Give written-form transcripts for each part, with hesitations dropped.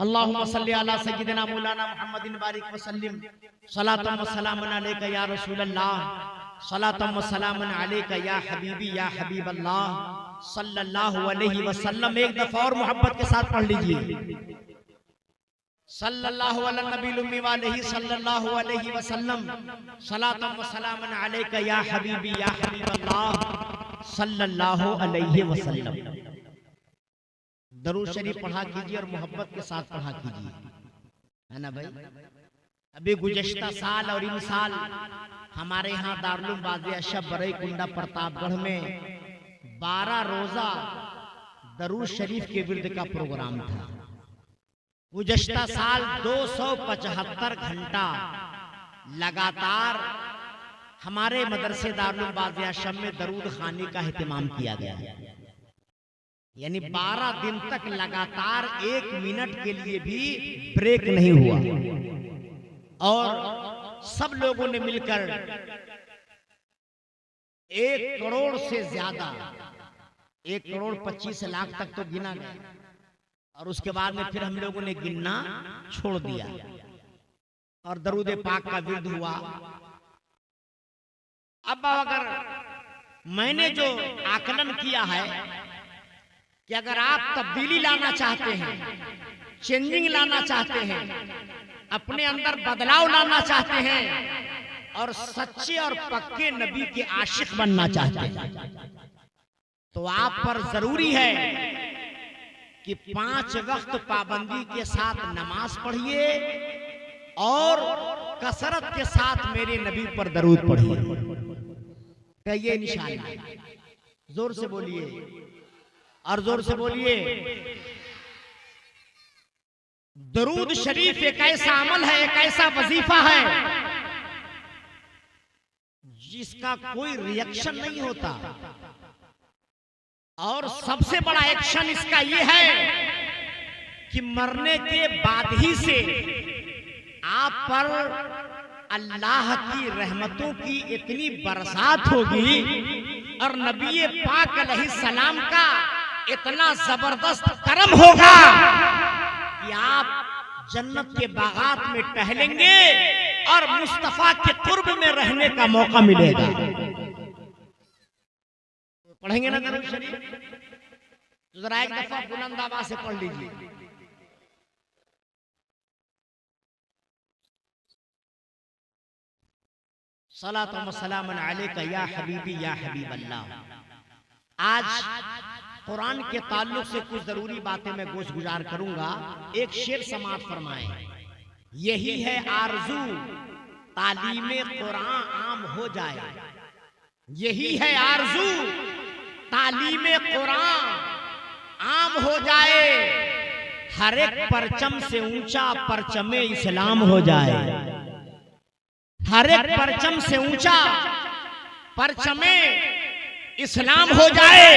अल्लाहुम्मा सल्ली अला सय्यिदिना मौलाना मुहम्मदिन बारिक व सल्लिम सलातम व सलामन अलैका या रसूलल्लाह सलातम व सलामन अलैका या हबीबी या हबीबल्लाह सल्लल्लाहु अलैहि वसल्लम। एक दफा और मोहब्बत के साथ पढ़ लीजिए। सल्लल्लाहु अला नबील उम्मी व अलैहि सल्लल्लाहु अलैहि वसल्लम सलातम व सलामन अलैका या हबीबी या हबीबल्लाह सल्लल्लाहु अलैहि वसल्लम। दरूद शरीफ पढ़ा कीजिए और मोहब्बत के साथ पढ़ा कीजिए, है ना भाई। अभी गुज़श्ता साल और इन साल हमारे यहाँ दारुल बाज़िया शब बरई कुंडा प्रतापगढ़ में 12 रोजा दरूद शरीफ के विर्द का प्रोग्राम था। गुज़श्ता साल 275 घंटा लगातार हमारे मदरसे दारुल बाज़िया शब में दरूद खानी का एहतमाम किया गया, यानी 12 दिन तक लगातार 1 मिनट के लिए भी ब्रेक नहीं हुआ। और सब लोगों ने मिलकर 1 करोड़ से ज्यादा 1,25,00,000 तक तो गिना गया, और उसके बाद में फिर हम लोगों ने गिनना छोड़ दिया और दरूद पाक का विर्द हुआ। अब अगर मैंने जो आकलन किया है कि अगर आप तब्दीली लाना चाहते हैं, चेंजिंग लाना चाहते हैं, अपने अंदर बदलाव लाना चाहते हैं और सच्चे और पक्के नबी के आशिक बनना चाहते हैं, तो आप पर जरूरी है कि 5 वक्त पाबंदी के साथ नमाज पढ़िए और कसरत के साथ मेरे नबी पर दरूद पढ़िए। कहिए इंशाअल्लाह, जोर से बोलिए और जोर से बोलिए। दरूद शरीफ एक ऐसा अमल है, एक ऐसा वजीफा है जिसका कोई रिएक्शन नहीं होता, और सबसे बड़ा एक्शन इसका यह है कि मरने के बाद ही से आप पर अल्लाह की रहमतों की इतनी बरसात होगी और नबी पाक अलैहिस्सलाम का इतना जबरदस्त करम होगा कि आप जन्नत के बागात में टहलेंगे और मुस्तफा के कुर्ब में रहने का मौका मिलेगा। पढ़ेंगे ना दरूद शरीफ? तो जरा एक दफा बुलंद आवाज से पढ़ लीजिए। सलातु व सलामुन अलैका या हबीबी या हबीबल्लाह। आज कुरान के ताल्लुक से कुछ जरूरी बातें मैं गोश गुजार करूंगा। एक शेर समाअत फरमाएं। यही है आरजू तालीमे कुरान आम हो जाए, यही है आरजू तालीमे कुरान आम हो जाए, हर एक परचम से ऊंचा परचमे इस्लाम हो जाए, हर एक परचम से ऊंचा परचमे इस्लाम हो जाए।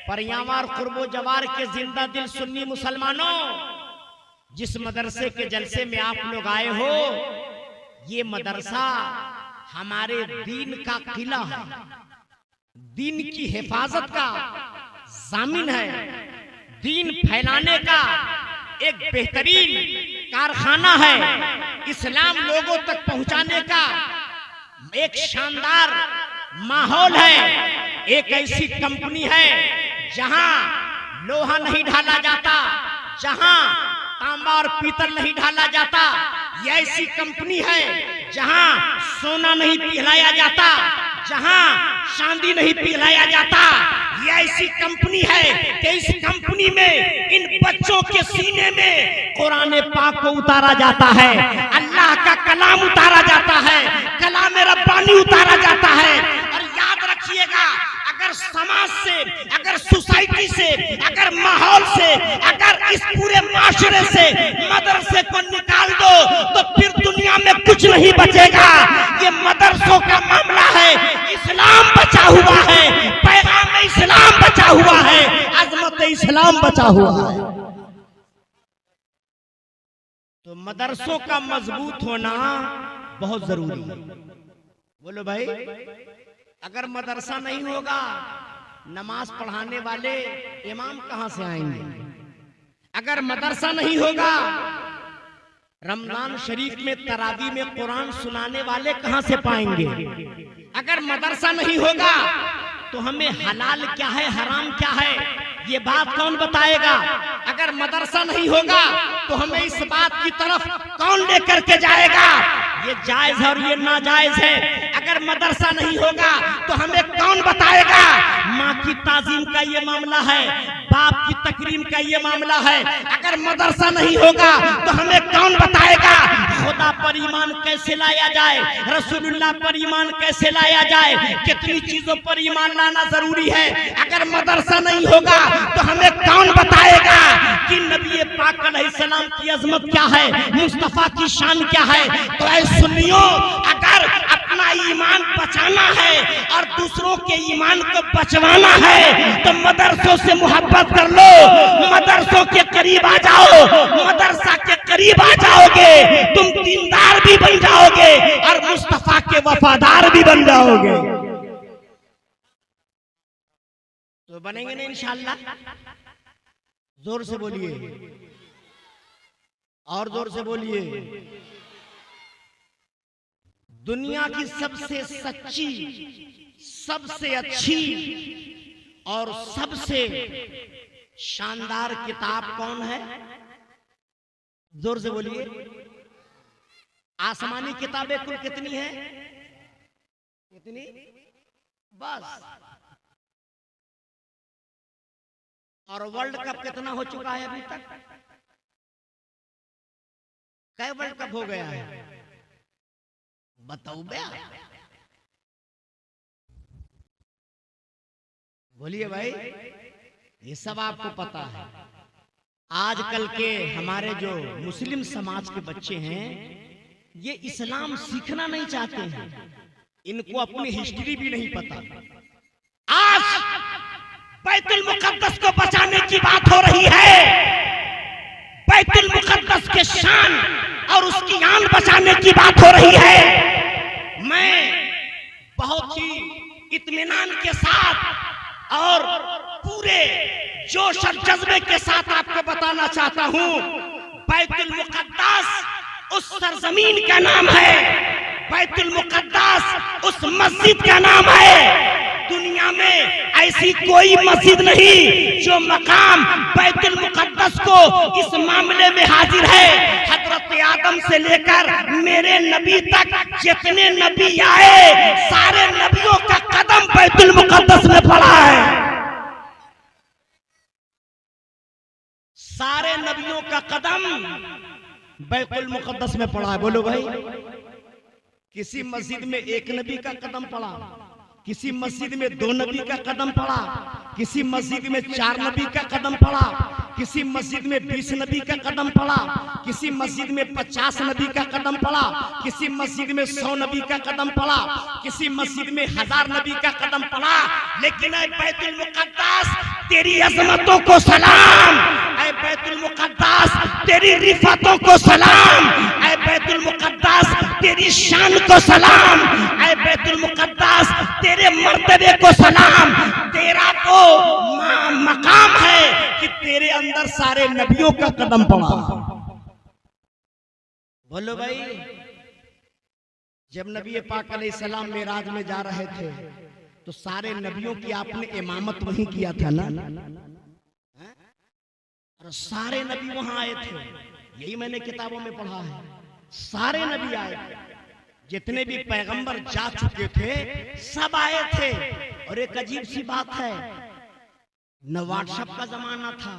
परियावार कुर्बो जवार के जिंदा दिल सुन्नी मुसलमानों, जिस मदरसे के जलसे में आप लोग आए हो, ये मदरसा हमारे दीन का किला है, दीन की हिफाजत का जामिन है, दीन फैलाने का एक बेहतरीन कारखाना है, इस्लाम लोगों तक पहुंचाने का एक शानदार माहौल है। एक ऐसी कंपनी है जहां लोहा नहीं ढाला जाता, जहां तांबा और पीतल नहीं ढाला जाता। यह ऐसी कंपनी है जहां सोना नहीं पिघलाया जाता, जहां चांदी नहीं पिघलाया जाता। यह ऐसी कंपनी है कि इस कंपनी में इन बच्चों के सीने में कुरान पाक को उतारा जाता है, अल्लाह का कलाम उतारा जाता है, कलाम रब्बानी उतारा जाता है। और याद रखिएगा, अगर समाज से, अगर सोसाइटी से, अगर माहौल से, अगर इस पूरे माशरे से मदरसे को निकाल दो तो फिर दुनिया में कुछ नहीं बचेगा। ये मदरसों का मामला है, इस्लाम बचा हुआ है, पैगाम इस्लाम बचा हुआ है, अजमत इस्लाम बचा हुआ है। तो मदरसों का मजबूत होना बहुत जरूरी है। बोलो भाई, अगर मदरसा नहीं होगा, नमाज पढ़ाने वाले इमाम कहां से आएंगे? अगर मदरसा नहीं होगा, रमजान शरीफ में तरावी में कुरान सुनाने वाले कहां से पाएंगे? अगर मदरसा नहीं होगा तो हमें हलाल क्या है हराम क्या है ये बात कौन बताएगा? अगर मदरसा नहीं होगा तो हमें इस बात की तरफ कौन लेकर के जाएगा ये जायज है और ये नाजायज है? अगर मदरसा नहीं होगा तो हमें कौन बताएगा माँ की ताजीम का ये मामला है, बाप की तकरीम का ये मामला है? अगर मदरसा नहीं होगा तो हमें कौन बताएगा खुदा पर ईमान कैसे लाया जाए, रसूलुल्लाह पर ईमान कैसे लाया जाए, कितनी चीजों पर ईमान लाना जरूरी है? अगर मदरसा नहीं होगा तो हमें कौन बताएगा कि नबी पाक अलैहिस्सलाम की अजमत क्या है, मुस्तफा की शान क्या है? तो ऐ सुन्नियों, अगर अपना ईमान बचाना है और दूसरों के ईमान को बचवाना है तो मदरसों से मोहब्बत कर लो, मदरसों के करीब आ जाओ, मदरसा के करीब आ जाओगे, तुम दीनदार भी बन जाओगे और मुस्तफा के वफादार भी बन जाओगे। तो बनेंगे ना इंशाअल्लाह? जोर से बोलिए, और जोर से बोलिए। दुनिया की सबसे सच्ची, सबसे अच्छी और सबसे शानदार किताब कौन है? जोर से बोलिए। आसमानी किताबें कुल कितनी है? कितनी? बस। और वर्ल्ड कप कितना हो चुका है अभी तक? कई वर्ल्ड कप हो गया है बताओ बे? बोलिए भाई, ये सब आपको पता है। आजकल के हमारे जो मुस्लिम समाज के बच्चे हैं ये इस्लाम सीखना नहीं चाहते हैं, इनको अपनी हिस्ट्री भी नहीं पता। आज बैतुल मुकद्दस को बचाने की बात हो रही है, बैतुल मुकद्दस के शान और उसकी आन बचाने की बात हो रही है। मैं बहुत ही इत्मीनान के साथ और पूरे जोश और जज्बे के साथ आपको बताना चाहता हूं, बैतुल मुकद्दस उस सरजमीन का नाम है, बैतुल मुकद्दस उस मस्जिद का नाम है। दुनिया में ऐसी कोई मस्जिद नहीं जो मकाम बैतुल मुकद्दस को इस मामले में हाजिर है। हजरत आदम से लेकर मेरे नबी तक जितने नबी आए सारे नबियों का कदम बैतुल मुकद्दस में पड़ा है, सारे नबियों का कदम बैतुल मुकद्दस में पड़ा है। बोलो भाई, किसी मस्जिद में एक नबी का कदम पड़ा, किसी मस्जिद में 2 नबी का कदम पड़ा, किसी मस्जिद में 4 नबी का कदम पड़ा, किसी मस्जिद में 20 नबी का कदम पड़ा, किसी मस्जिद में 50 नबी का कदम पड़ा, किसी मस्जिद में 100 नबी का कदम पड़ा, किसी मस्जिद में 1000 नबी का कदम पड़ा। लेकिन ऐ बैतुल मुकद्दस तेरी अजमतों को सलाम, ऐ बैतुल मुकद्दस तेरी रिफतों को सलाम, ऐ बैतुल मुकद्दस तेरी शान को सलाम, ऐ बैतुल मुकद्दस तेरे मर्तबे को सलाम। तेरा तो मकाम है कि तेरे अंदर सारे नबियों का कदम पड़ा। बोलो भाई, जब नबी पाक अलैहिस्सलाम मेराज में जा रहे थे तो सारे नबियों की आपने इमामत वहीं किया था ना? और सारे नबी वहां आए थे, यही मैंने किताबों में पढ़ा है। सारे नबी आए थे, जितने भी पैगंबर जा चुके थे सब आए थे। और एक अजीब सी बात है, न व्हाट्सएप का जमाना था,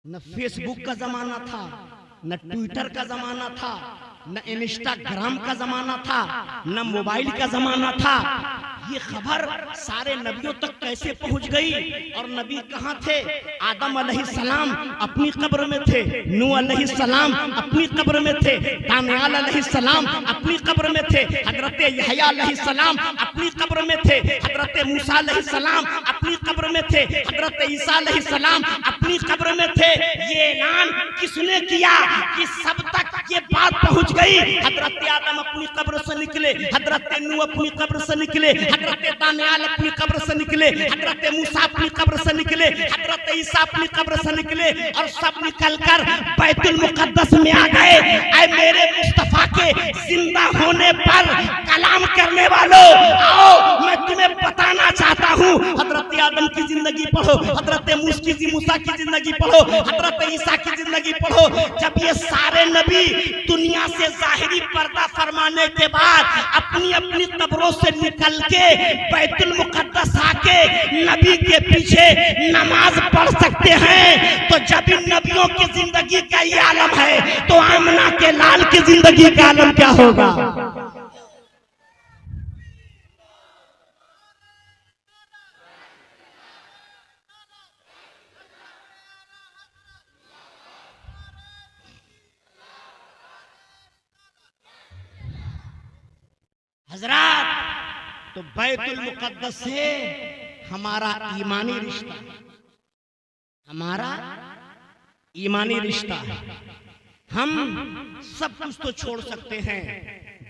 न फेसबुक का जमाना था, न ट्विटर का जमाना था, न इंस्टाग्राम का जमाना था, न मोबाइल का जमाना था। ये खबर सारे नबियों तक कैसे पहुंच गई? और नबी कहाँ थे? आदम अलैहिस्सलाम अपनी कब्र में थे, नूह अलैहिस्सलाम अपनी कब्र में थे, दानियाल अलैहिस्सलाम अपनी कब्र में थे, हजरत यहया अलैहिस्सलाम अपनी कब्र में थे, हजरत मूसा अलैहिस्सलाम अपनी कब्र में थे, हजरत ईसा अलैहिस्सलाम अपनी कब्र में थे। ये ऐलान किसने किया कि सब तक ये बात पहुंच गई, हजरत आदम अपनी कब्र से निकले, हजरत नूह अपनी कब्र से निकले, हजरत दानियाल अपनी कब्र से निकले, हजरत मूसा अपनी कब्र से निकले, हजरत ईसा अपनी कब्र से निकले और सब निकलकर बैतुल मुकद्दस में आ गए। ऐ मेरे मुस्तफा के जिंदा होने पर कलाम करने वालों, आओ मैं तुम्हें बताना चाहता हूँ। हजरत आदम की जिंदगी पढ़ो, हजरत मूसा की जिंदगी पढ़ो, हजरत ईसा की जिंदगी पढ़ो। जब ये सारे नबी दुनिया से जाहिरी पर्दा फरमाने के बाद अपनी अपनी कब्रों से निकल के बैतुल मुकद्दस आके नबी के पीछे नमाज पढ़ सकते हैं, तो जब इन नबियों की जिंदगी का ये आलम है तो आमना के लाल की जिंदगी का आलम क्या होगा? हजरात, तो बैतुल मुकद्दस से हमारा ईमानी रिश्ता, हमारा ईमानी रिश्ता है। हम सब कुछ तो छोड़ सकते हैं,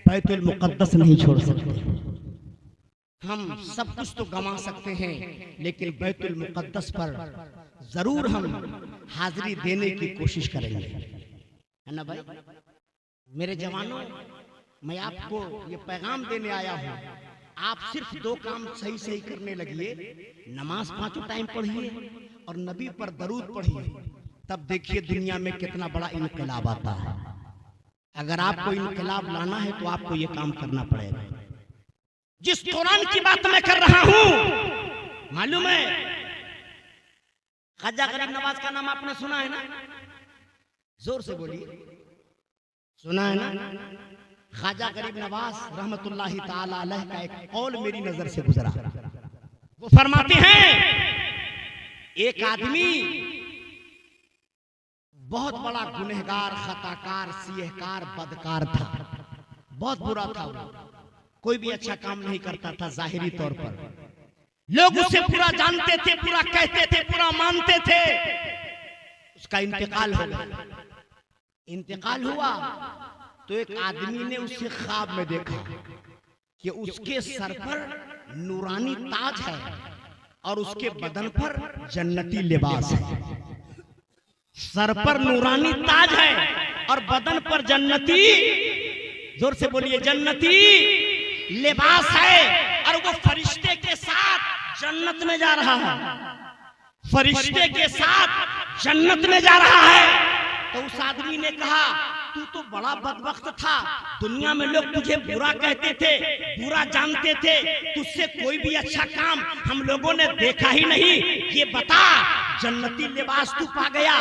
बैतुल मुकद्दस नहीं छोड़ सकते। हम सब कुछ तो गंवा सकते हैं, लेकिन बैतुल मुकद्दस पर जरूर हम हाजिरी देने की कोशिश करेंगे, है ना भाई? मेरे जवानों, मैं आपको ये पैगाम देने आया हूँ, आप सिर्फ दो काम सही सही करने लगिए, नमाज 5 टाइम पढ़िए और नबी पर दरूद पढ़िए, तब देखिए दुनिया में कितना बड़ा इनकलाब आता है। अगर आपको इनकलाब लाना है तो आपको ये काम करना पड़ेगा। जिस कुरान की बात मैं कर रहा हूं, मालूम है ख्वाजा गरीब नवाज का नाम आपने सुना है ना? जोर से बोलिए, सुना है ना? ख्वाजा गरीब नवाज रहमतुल्लाहि ताला अलैह का एक कौल मेरी नजर से गुजरा। वो फरमाते हैं, एक आदमी बहुत बड़ा गुनहगार, खताकार, सियहकार, बदकार था, बहुत बुरा था वो, कोई भी अच्छा काम नहीं करता था। जाहिरी तौर पर लोग उसे पूरा जानते थे, पूरा कहते थे, पूरा मानते थे। उसका इंतकाल हो गया। इंतकाल हुआ तो एक आदमी ने उसे ख्वाब में देखा कि उसके सर पर नूरानी ताज है और उसके बदन पर जन्नती लिबास है। सर पर नूरानी ताज है और बदन पर जन्नती, जोर से बोलिए, जन्नती लिबास है, और वो फरिश्ते के साथ जन्नत में जा रहा है, फरिश्ते के साथ जन्नत में जा रहा है। तो उस आदमी ने कहा, तू तो बड़ा बदबख्त था, दुनिया में लोग तुझे बुरा कहते थे, बुरा जानते थे, तुझसे कोई भी अच्छा काम हम लोगों ने देखा ही नहीं। ये बता, जन्नती लिबास तू पा गया,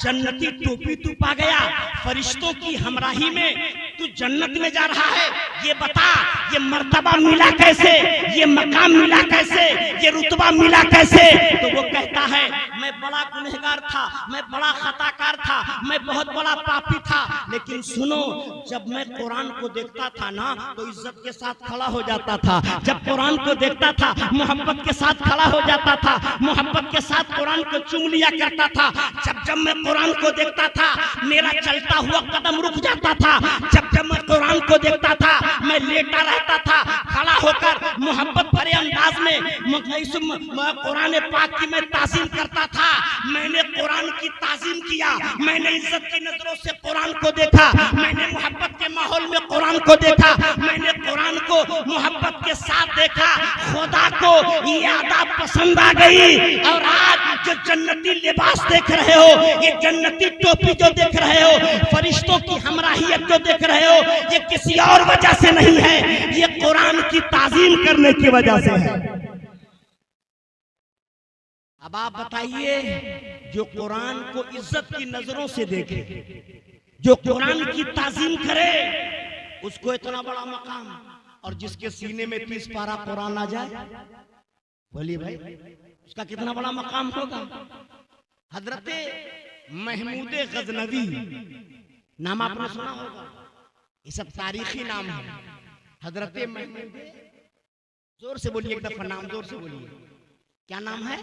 जन्नती टोपी तू पा गया, फरिश्तों की हमराही में तू जन्नत में जा रहा है, ये बता, ये मर्तबा मिला कैसे, ये मकाम मिला कैसे, ये रुतबा मिला कैसे? तो वो कहता है, मैं बड़ा गुनहगार था, मैं बड़ा खताकार था, मैं बहुत बड़ा पापी था, लेकिन सुनो, जब मैं कुरान को देखता था ना तो इज्जत के साथ खड़ा हो जाता था। जब कुरान को देखता था मोहब्बत के साथ खड़ा हो जाता था, मोहब्बत के साथ कुरान को चूम लिया करता था। जब मैं कुरान को देखता था मेरा चलता हुआ कदम रुक जाता था। जब मैं कुरान को देखता था मैं लेटा रहता था, खड़ा होकर मोहब्बत भरे अंदाज में कुरान पाक की मैं ताज़ीम करता था। मैंने कुरान की ताज़ीम किया, मैंने इज्जत की नजरों से कुरान को देखा, मैंने मोहब्बत के माहौल में कुरान को देखा, मैंने कुरान को मोहब्बत के साथ देखा। खुदा को ये आदत पसंद आ गई। और आज जो जन्नती लिबास देख रहे हो, ये जन्नती टोपी जो देख रहे हो, फरिश्तों की हमराहियत जो देख रहे हो, ये किसी और वजह से नहीं है, ये कुरान की ताज़ीम करने की वजह से है। अब आप बताइए, जो कुरान को इज्जत की नजरों से देखे, जो कुरान की ताज़ीम करे, उसको इतना बड़ा मकाम, और जिसके सीने में 30 पारा कुरान आ जाए, बोलिए भाई, उसका कितना बड़ा मकाम होगा। हजरत महमूद गजनवी नाम आपने सुना होगा, ये सब तारीखी नाम है। हजरत महमूद, जोर से बोलिए, एक दफा नाम जोर से बोलिए, क्या नाम है?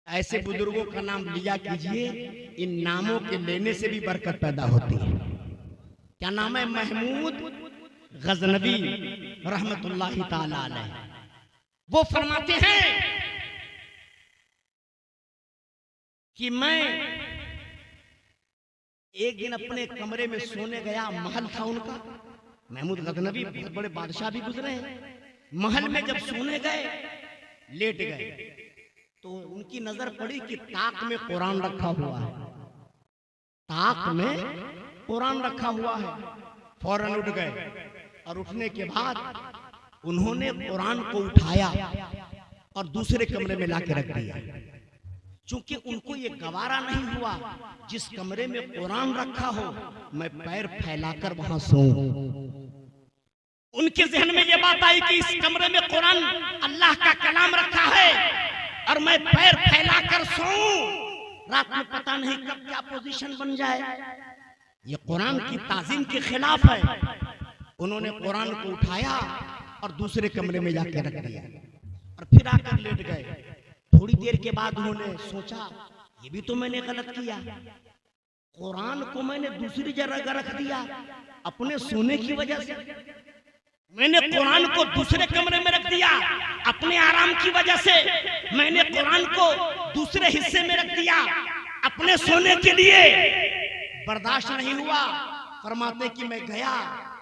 ऐसे बुजुर्गों का नाम लिया कीजिए, इन नामों के लेने से भी बरकत पैदा होती है। क्या नाम है, महमूद गजनवी रहमतुल्लाहि ताला अलैह। वो फरमाते हैं कि मैं एक दिन अपने कमरे में सोने गया, महल था उनका, महमूद गजनवी बहुत बड़े बादशाह भी गुजरे हैं। महल में जब सोने गए, लेट गए, तो उनकी नजर पड़ी कि ताक में कुरान रखा हुआ है, ताक में कुरान रखा हुआ है। फौरन उठ गए और उठने के बाद उन्होंने कुरान को उठाया और दूसरे कमरे में लाके रख दिया। चूंकि उनको ये गवारा नहीं हुआ जिस कमरे में कुरान रखा हो मैं पैर फैलाकर वहां सोऊं। उनके जहन में ये बात आई कि इस कमरे में कुरान अल्लाह का कलाम रखा है और मैं पैर फैलाकर सोऊं। रात में पता नहीं कब क्या पोजीशन बन जाए, ये कुरान की ताजीम के खिलाफ है। उन्होंने कुरान को उठाया और दूसरे कमरे में जाके रख दिया और फिर आकर लेट गए। थोड़ी देर के बाद उन्होंने सोचा ये भी तो मैंने गलत किया, कुरान को मैंने दूसरी जगह रख दिया अपने सोने की वजह से। मैंने कुरान को दूसरे कमरे में रख दिया अपने आराम की वजह से। मैंने कुरान को दूसरे हिस्से में रख दिया अपने सोने के लिए। बर्दाश्त नहीं हुआ, फरमाते कि मैं गया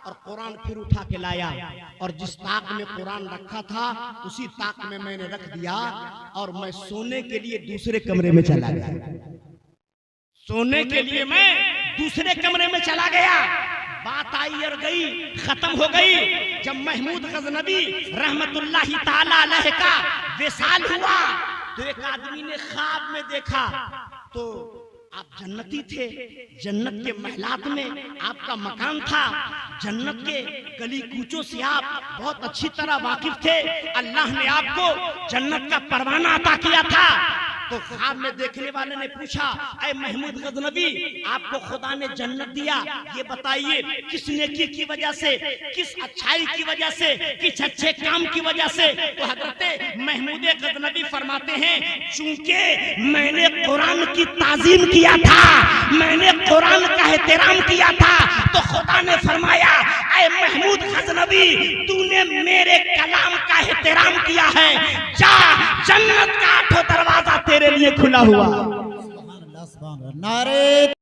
और कुरान फिर उठा के लाया और जिस ताक में कुरान रखा था उसी ताक में मैंने रख दिया और मैं सोने के लिए दूसरे कमरे में चला गया। सोने के लिए मैं दूसरे कमरे में चला गया। बात आई और गई, खत्म हो गई। जब महमूद गजनवी रहमतुल्लाहि ताला अलैह का विसाल हुआ तो एक आदमी ने ख्वाब में देखा, तो आप जन्नती थे, जन्नत के महलात में आपका मकान था, जन्नत के गली कूचों से आप बहुत अच्छी तरह वाकिफ थे। अल्लाह ने आपको जन्नत का परवाना अता किया था। तो ख्वाब में देखने वाले ने पूछा, ऐ महमूद गजनवी, आपको खुदा ने जन्नत दिया, ये बताइए किस नेकी की वजह से, किस अच्छाई की वजह से, किस अच्छे काम की वजह से? तो हजरत महमूद गजनवी फरमाते हैं, चूंकि मैंने कुरान की ताजीम किया था, मैंने कुरान का एहतराम किया था, तो खुदा ने फरमाया, ऐ महमूद गजनवी, तूने मेरे कलाम का एहतराम किया है, जा जन्नत का 8 दरवाजा तेरे लिए खुला हुआ। नारे